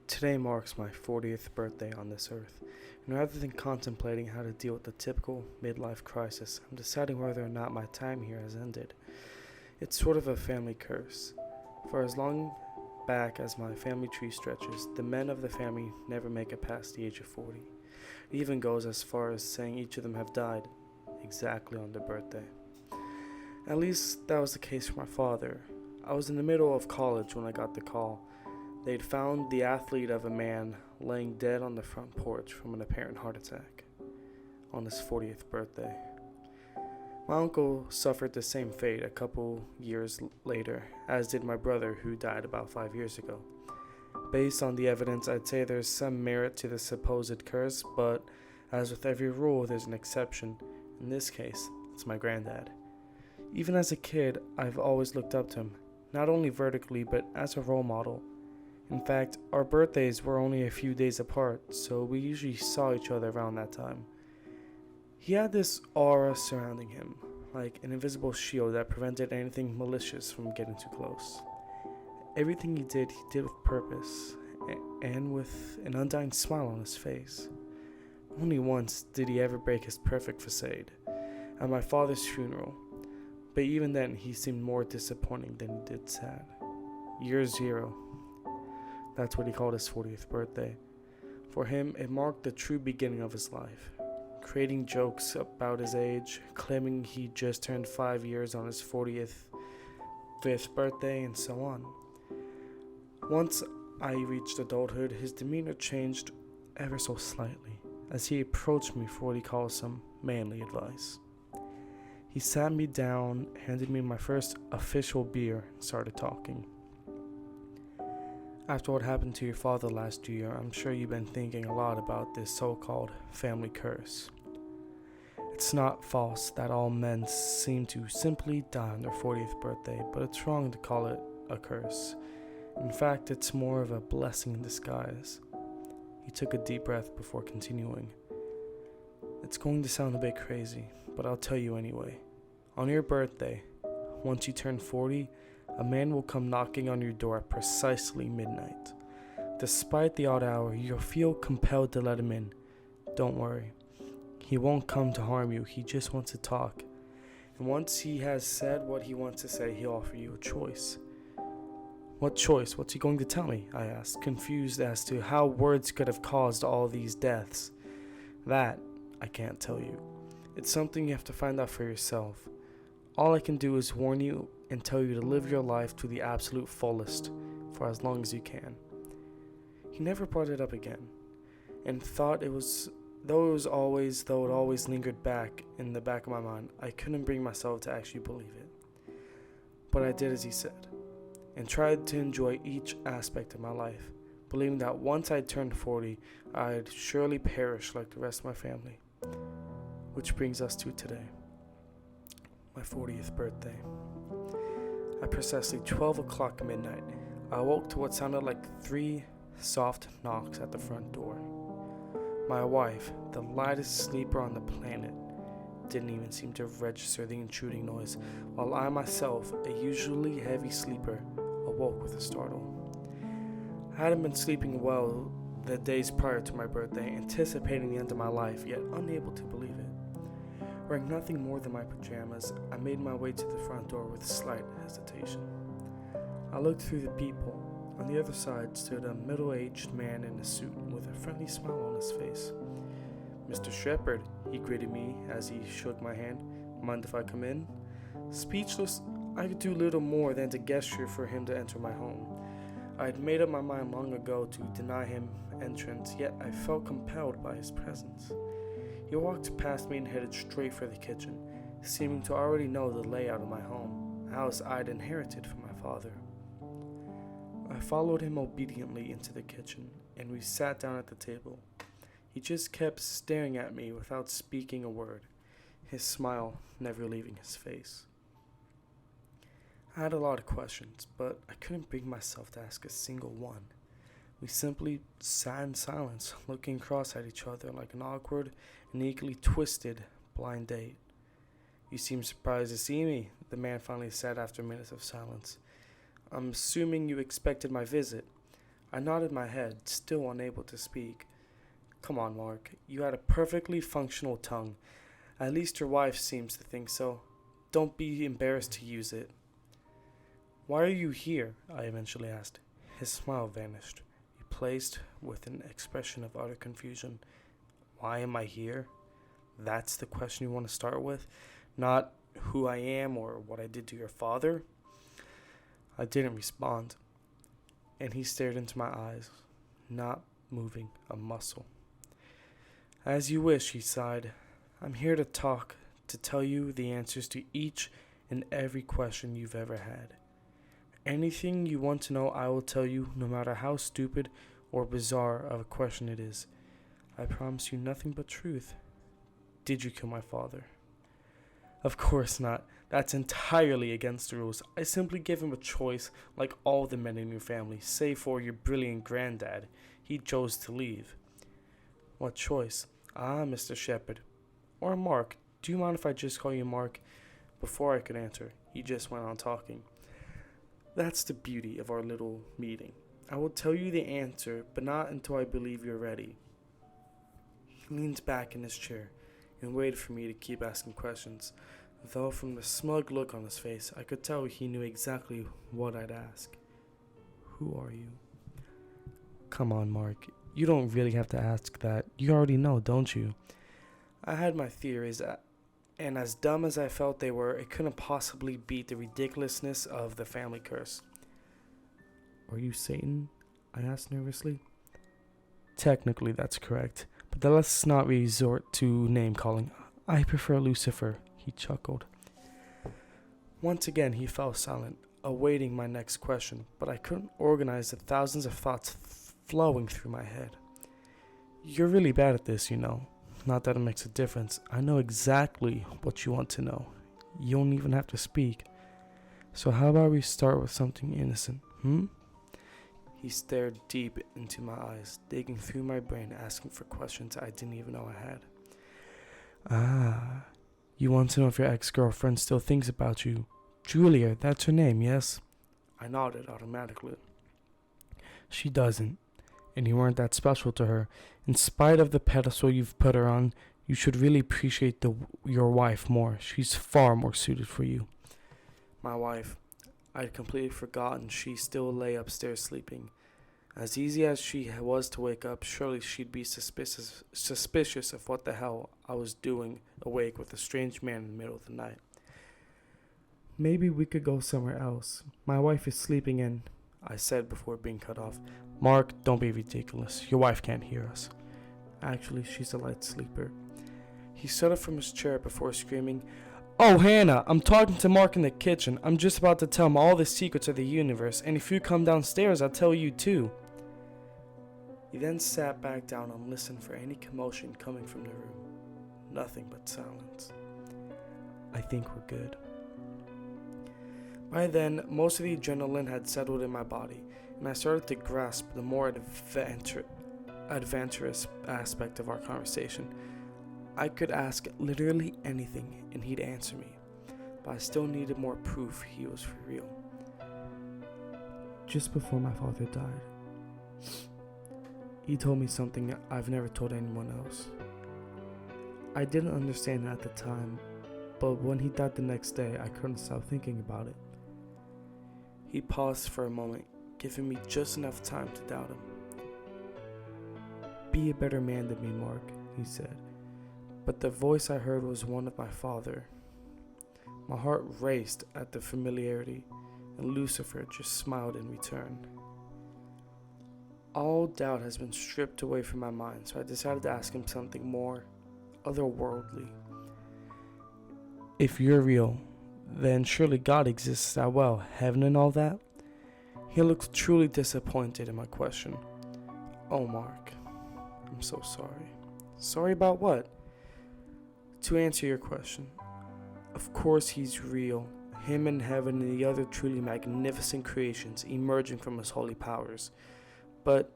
Today marks my 40th birthday on this earth, and rather than contemplating how to deal with the typical midlife crisis, I'm deciding whether or not my time here has ended. It's sort of a family curse. For as long back as my family tree stretches, the men of the family never make it past the age of 40. It even goes as far as saying each of them have died exactly on their birthday. At least that was the case for my father. I was in the middle of college when I got the call. They'd found the athlete of a man laying dead on the front porch from an apparent heart attack on his 40th birthday. My uncle suffered the same fate a couple years later, as did my brother, who died about 5 years ago. Based on the evidence, I'd say there's some merit to the supposed curse, but as with every rule, there's an exception. In this case, it's my granddad. Even as a kid, I've always looked up to him, not only vertically, but as a role model. In fact, our birthdays were only a few days apart, so we usually saw each other around that time. He had this aura surrounding him, like an invisible shield that prevented anything malicious from getting too close. Everything he did with purpose, and with an undying smile on his face. Only once did he ever break his perfect facade, at my father's funeral, but even then he seemed more disappointing than he did sad. Year zero. That's what he called his 40th birthday. For him, it marked the true beginning of his life. Creating jokes about his age, claiming he just turned 5 years on his 45th birthday, and so on. Once I reached adulthood, his demeanor changed ever so slightly as he approached me for what he calls some manly advice. He sat me down, handed me my first official beer, and started talking. After what happened to your father last year, I'm sure you've been thinking a lot about this so-called family curse. It's not false that all men seem to simply die on their 40th birthday, but it's wrong to call it a curse. In fact, it's more of a blessing in disguise. He took a deep breath before continuing. It's going to sound a bit crazy, but I'll tell you anyway. On your birthday, once you turn 40, a man will come knocking on your door at precisely midnight. Despite the odd hour, you'll feel compelled to let him in. Don't worry. He won't come to harm you, he just wants to talk. And once he has said what he wants to say, he'll offer you a choice. What choice? What's he going to tell me? I asked, confused as to how words could have caused all these deaths. That, I can't tell you. It's something you have to find out for yourself. All I can do is warn you and tell you to live your life to the absolute fullest for as long as you can. He never brought it up again, and thought it was, though it always lingered back in the back of my mind, I couldn't bring myself to actually believe it. But I did as he said, and tried to enjoy each aspect of my life, believing that once I turned 40, I'd surely perish like the rest of my family. Which brings us to today, my 40th birthday. At precisely 12 o'clock midnight, I awoke to what sounded like 3 soft knocks at the front door. My wife, the lightest sleeper on the planet, didn't even seem to register the intruding noise, while I myself, a usually heavy sleeper, awoke with a startle. I hadn't been sleeping well the days prior to my birthday, anticipating the end of my life, yet unable to believe it. Wearing nothing more than my pajamas, I made my way to the front door with slight hesitation. I looked through the peephole. On the other side stood a middle-aged man in a suit with a friendly smile on his face. "Mr. Shepherd," he greeted me as he shook my hand. "Mind if I come in?" Speechless, I could do little more than to gesture for him to enter my home. I had made up my mind long ago to deny him entrance, yet I felt compelled by his presence. He walked past me and headed straight for the kitchen, seeming to already know the layout of my home, a house I'd inherited from my father. I followed him obediently into the kitchen, and we sat down at the table. He just kept staring at me without speaking a word, his smile never leaving his face. I had a lot of questions, but I couldn't bring myself to ask a single one. We simply sat in silence, looking across at each other like an awkward and equally twisted blind date. "You seem surprised to see me," the man finally said after minutes of silence. "I'm assuming you expected my visit." I nodded my head, still unable to speak. Come on, Mark. You had a perfectly functional tongue. At least your wife seems to think so. Don't be embarrassed to use it. Why are you here? I eventually asked. His smile vanished, replaced with an expression of utter confusion. Why am I here? That's the question you want to start with? Not who I am or what I did to your father? I didn't respond, and he stared into my eyes, not moving a muscle. As you wish, he sighed. I'm here to talk, to tell you the answers to each and every question you've ever had. Anything you want to know, I will tell you, no matter how stupid or bizarre of a question it is. I promise you nothing but truth. Did you kill my father? Of course not. That's entirely against the rules. I simply gave him a choice, like all the men in your family, save for your brilliant granddad. He chose to leave. What choice? Ah, Mr. Shepard. Or Mark. Do you mind if I just call you Mark? Before I could answer, he just went on talking. That's the beauty of our little meeting. I will tell you the answer, but not until I believe you're ready. He leaned back in his chair and waited for me to keep asking questions, though from the smug look on his face, I could tell he knew exactly what I'd ask. Who are you? Come on, Mark. You don't really have to ask that. You already know, don't you? I had my theories, and as dumb as I felt they were, it couldn't possibly beat the ridiculousness of the family curse. Are you Satan? I asked nervously. Technically, that's correct, but let's not resort to name-calling. I prefer Lucifer, he chuckled. Once again, he fell silent, awaiting my next question, but I couldn't organize the thousands of thoughts flowing through my head. You're really bad at this, you know. Not that it makes a difference. I know exactly what you want to know. You don't even have to speak. So how about we start with something innocent, He stared deep into my eyes, digging through my brain, asking for questions I didn't even know I had. Ah, you want to know if your ex-girlfriend still thinks about you. Julia, that's her name, yes? I nodded automatically. She doesn't, and you weren't that special to her. In spite of the pedestal you've put her on, you should really appreciate your wife more. She's far more suited for you. My wife. I'd completely forgotten she still lay upstairs sleeping. As easy as she was to wake up, surely she'd be suspicious of what the hell I was doing awake with a strange man in the middle of the night. Maybe we could go somewhere else. My wife is sleeping in, I said before being cut off. Mark, don't be ridiculous. Your wife can't hear us. Actually, she's a light sleeper. He stood up from his chair before screaming, Oh, Hannah, I'm talking to Mark in the kitchen. I'm just about to tell him all the secrets of the universe, and if you come downstairs, I'll tell you too. He then sat back down and listened for any commotion coming from the room. Nothing but silence. I think we're good. By then, most of the adrenaline had settled in my body, and I started to grasp the more adventurous aspect of our conversation. I could ask literally anything, and he'd answer me, but I still needed more proof he was for real. Just before my father died, he told me something I've never told anyone else. I didn't understand it at the time, but when he died the next day, I couldn't stop thinking about it. He paused for a moment, giving me just enough time to doubt him. Be a better man than me, Mark, he said. But the voice I heard was one of my father. My heart raced at the familiarity, and Lucifer just smiled in return. All doubt has been stripped away from my mind, so I decided to ask him something more otherworldly. If you're real, then surely God exists as well, heaven and all that? He looked truly disappointed in my question. Oh, Mark, I'm so sorry. Sorry about what? To answer your question, of course he's real, him in heaven and the other truly magnificent creations emerging from his holy powers. But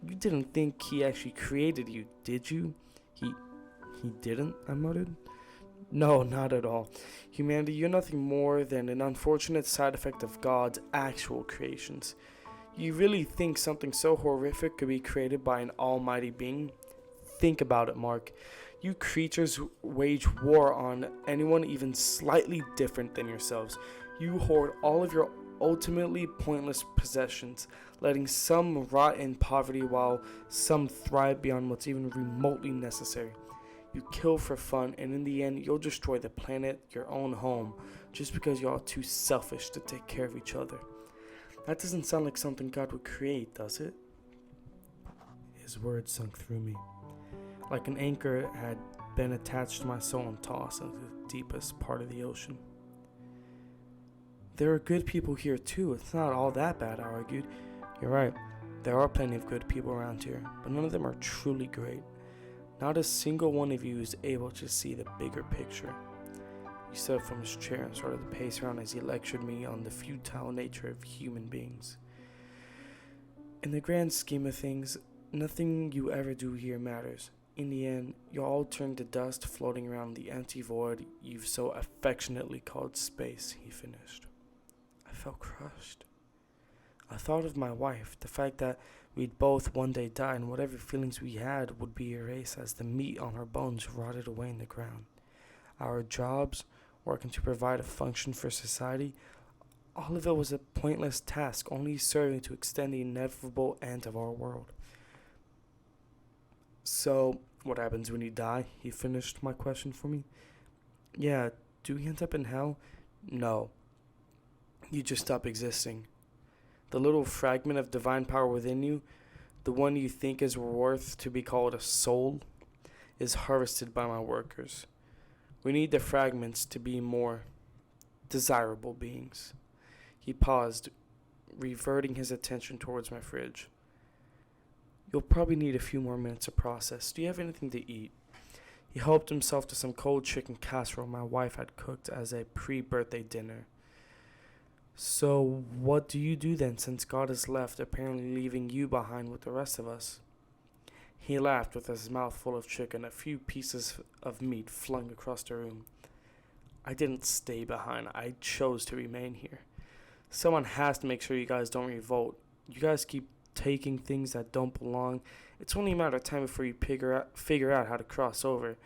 you didn't think he actually created you, did you? He didn't, I muttered. No, not at all. Humanity, you're nothing more than an unfortunate side effect of God's actual creations. You really think something so horrific could be created by an almighty being? Think about it, Mark. You creatures wage war on anyone even slightly different than yourselves. You hoard all of your ultimately pointless possessions, letting some rot in poverty while some thrive beyond what's even remotely necessary. You kill for fun, and in the end, you'll destroy the planet, your own home, just because you're all too selfish to take care of each other. That doesn't sound like something God would create, does it? His words sunk through me, like an anchor had been attached to my soul and tossed into the deepest part of the ocean. There are good people here too. It's not all that bad, I argued. You're right. There are plenty of good people around here, but none of them are truly great. Not a single one of you is able to see the bigger picture. He stood up from his chair and started to pace around as he lectured me on the futile nature of human beings. In the grand scheme of things, nothing you ever do here matters. In the end, you'll all turn to dust floating around the empty void you've so affectionately called space, he finished. I felt crushed. I thought of my wife, the fact that we'd both one day die and whatever feelings we had would be erased as the meat on our bones rotted away in the ground. Our jobs, working to provide a function for society, all of it was a pointless task, only serving to extend the inevitable end of our world. So, what happens when you die? He finished my question for me. Yeah, do we end up in hell? No. You just stop existing. The little fragment of divine power within you, the one you think is worth to be called a soul, is harvested by my workers. We need the fragments to be more desirable beings. He paused, reverting his attention towards my fridge. You'll probably need a few more minutes to process. Do you have anything to eat? He helped himself to some cold chicken casserole my wife had cooked as a pre-birthday dinner. So, what do you do then, since God has left, apparently leaving you behind with the rest of us? He laughed with his mouth full of chicken, a few pieces of meat flung across the room. I didn't stay behind. I chose to remain here. Someone has to make sure you guys don't revolt. You guys keep taking things that don't belong. It's only a matter of time before you figure out how to cross over.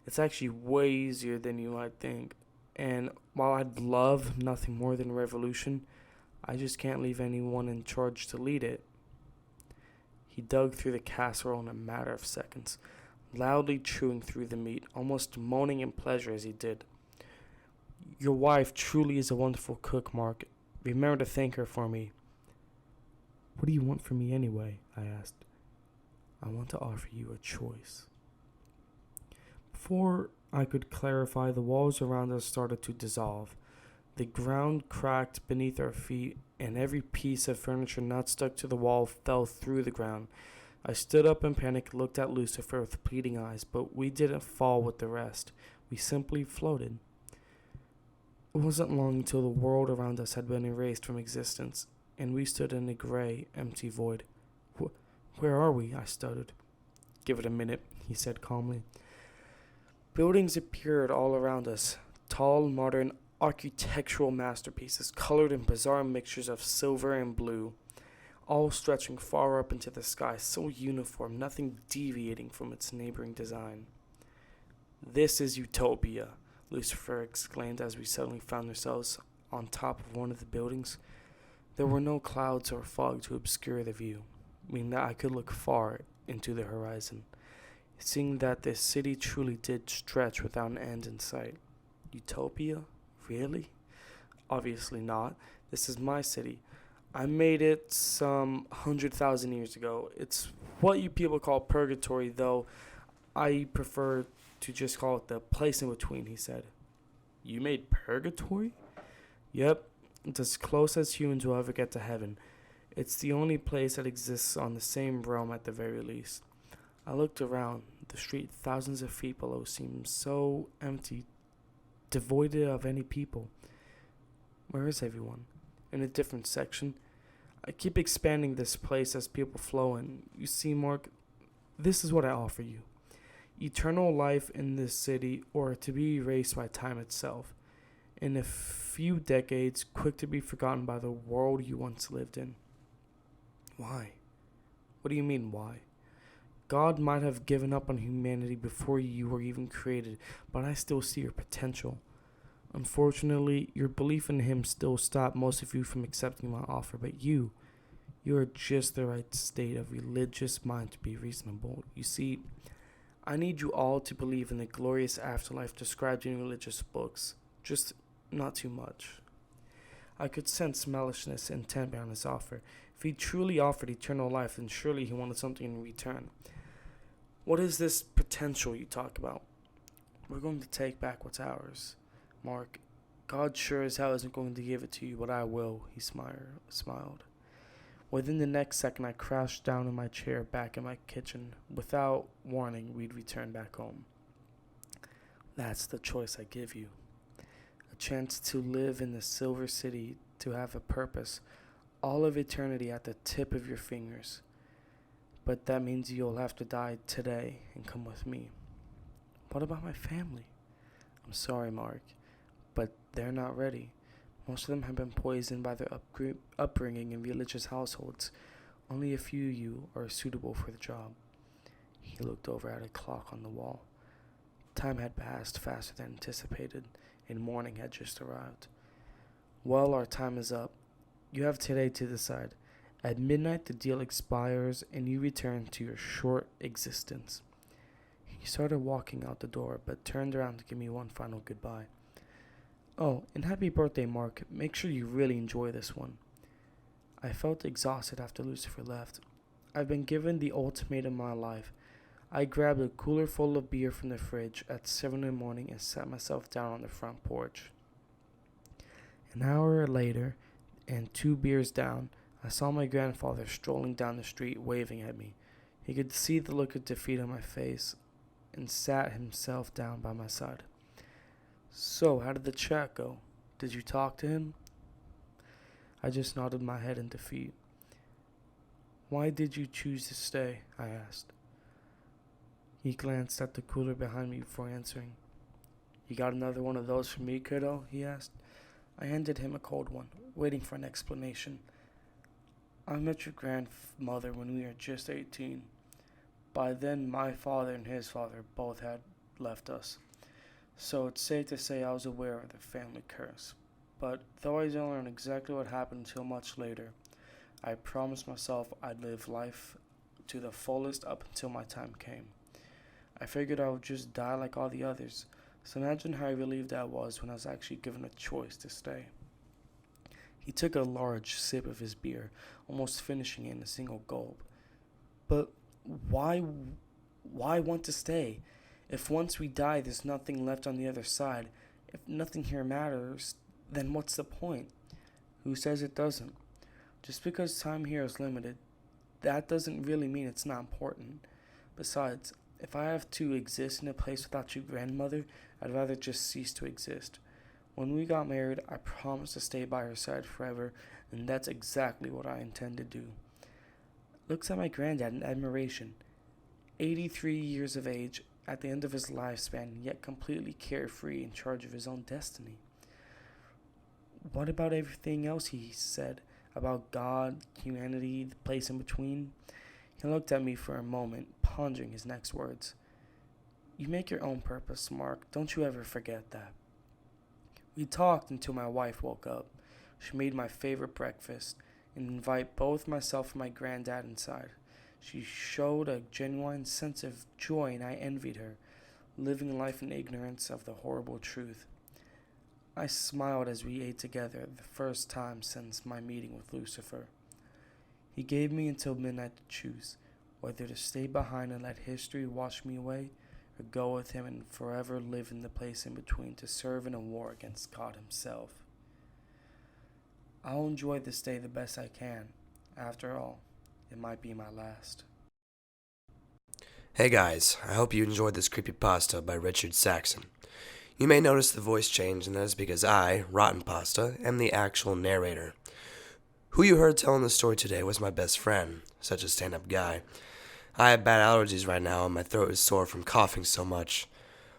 It's actually way easier than you might think. And while I'd love nothing more than a revolution, I just can't leave anyone in charge to lead it. He dug through the casserole in a matter of seconds, loudly chewing through the meat, almost moaning in pleasure as he did. Your wife truly is a wonderful cook, Mark. Remember to thank her for me. What do you want from me anyway? I asked. I want to offer you a choice. Before I could clarify, the walls around us started to dissolve. The ground cracked beneath our feet, and every piece of furniture not stuck to the wall fell through the ground. I stood up in panic and looked at Lucifer with pleading eyes, but we didn't fall with the rest. We simply floated. It wasn't long until the world around us had been erased from existence, and we stood in a gray, empty void. Where are we? I stuttered. Give it a minute, he said calmly. Buildings appeared all around us, tall, modern, architectural masterpieces colored in bizarre mixtures of silver and blue, all stretching far up into the sky, so uniform, nothing deviating from its neighboring design. This is utopia, Lucifer exclaimed as we suddenly found ourselves on top of one of the buildings. There were no clouds or fog to obscure the view, meaning that I could look far into the horizon, seeing that this city truly did stretch without an end in sight. Utopia? Really? Obviously not. This is my city. I made it some 100,000 years ago. It's what you people call purgatory, though I prefer to just call it the place in between, he said. You made purgatory? Yep. It's as close as humans will ever get to heaven. It's the only place that exists on the same realm at the very least. I looked around. The street thousands of feet below seemed so empty, devoid of any people. Where is everyone? In a different section. I keep expanding this place as people flow in. You see, Mark, this is what I offer you. Eternal life in this city, or to be erased by time itself. In a few decades, quick to be forgotten by the world you once lived in. Why? What do you mean, why? God might have given up on humanity before you were even created, but I still see your potential. Unfortunately, your belief in him still stopped most of you from accepting my offer, but you are just the right state of religious mind to be reasonable. You see, I need you all to believe in the glorious afterlife described in religious books, just not too much. I could sense maliciousness and intent behind his offer. If he truly offered eternal life, then surely he wanted something in return. What is this potential you talk about? We're going to take back what's ours. Mark, God sure as hell isn't going to give it to you, but I will, he smiled. Within the next second, I crashed down in my chair back in my kitchen. Without warning, we'd return back home. That's the choice I give you. A chance to live in the Silver City, to have a purpose, all of eternity at the tip of your fingers. But that means you'll have to die today and come with me. What about my family? I'm sorry, Mark, but they're not ready. Most of them have been poisoned by their upbringing in religious households. Only a few of you are suitable for the job. He looked over at a clock on the wall. Time had passed faster than anticipated, and morning had just arrived. Well, our time is up. You have today to decide. At midnight, the deal expires, and you return to your short existence. He started walking out the door, but turned around to give me one final goodbye. Oh, and happy birthday, Mark. Make sure you really enjoy this one. I felt exhausted after Lucifer left. I've been given the ultimatum of my life. I grabbed a cooler full of beer from the fridge at 7 in the morning and sat myself down on the front porch. An hour later, and 2 beers down, I saw my grandfather strolling down the street waving at me. He could see the look of defeat on my face and sat himself down by my side. So, how did the chat go? Did you talk to him? I just nodded my head in defeat. Why did you choose to stay? I asked. He glanced at the cooler behind me before answering. You got another one of those for me, kiddo? He asked. I handed him a cold one, waiting for an explanation. I met your grandmother when we were just 18. By then, my father and his father both had left us. So it's safe to say I was aware of the family curse. But though I didn't learn exactly what happened until much later, I promised myself I'd live life to the fullest up until my time came. I figured I would just die like all the others, so imagine how relieved I was when I was actually given a choice to stay. He took a large sip of his beer, almost finishing it in a single gulp. But why want to stay? If once we die, there's nothing left on the other side. If nothing here matters, then what's the point? Who says it doesn't? Just because time here is limited, that doesn't really mean it's not important. Besides, if I have to exist in a place without your grandmother, I'd rather just cease to exist. When we got married, I promised to stay by her side forever, and that's exactly what I intend to do. Looks at my granddad in admiration. 83 years of age, at the end of his lifespan, yet completely carefree in charge of his own destiny. What about everything else he said? About God, humanity, the place in between? He looked at me for a moment, pondering his next words. You make your own purpose, Mark. Don't you ever forget that. We talked until my wife woke up. She made my favorite breakfast and invited both myself and my granddad inside. She showed a genuine sense of joy, and I envied her, living life in ignorance of the horrible truth. I smiled as we ate together, the first time since my meeting with Lucifer. He gave me until midnight to choose, whether to stay behind and let history wash me away, or go with him and forever live in the place in between to serve in a war against God himself. I'll enjoy this day the best I can. After all, it might be my last. Hey guys, I hope you enjoyed this creepypasta by Richard Saxon. You may notice the voice change, and that is because I, Rotten Pasta, am the actual narrator. Who you heard telling the story today was my best friend, such a stand-up guy. I have bad allergies right now, and my throat is sore from coughing so much.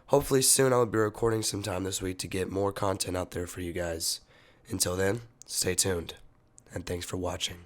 Hopefully soon I will be recording sometime this week to get more content out there for you guys. Until then, stay tuned, and thanks for watching.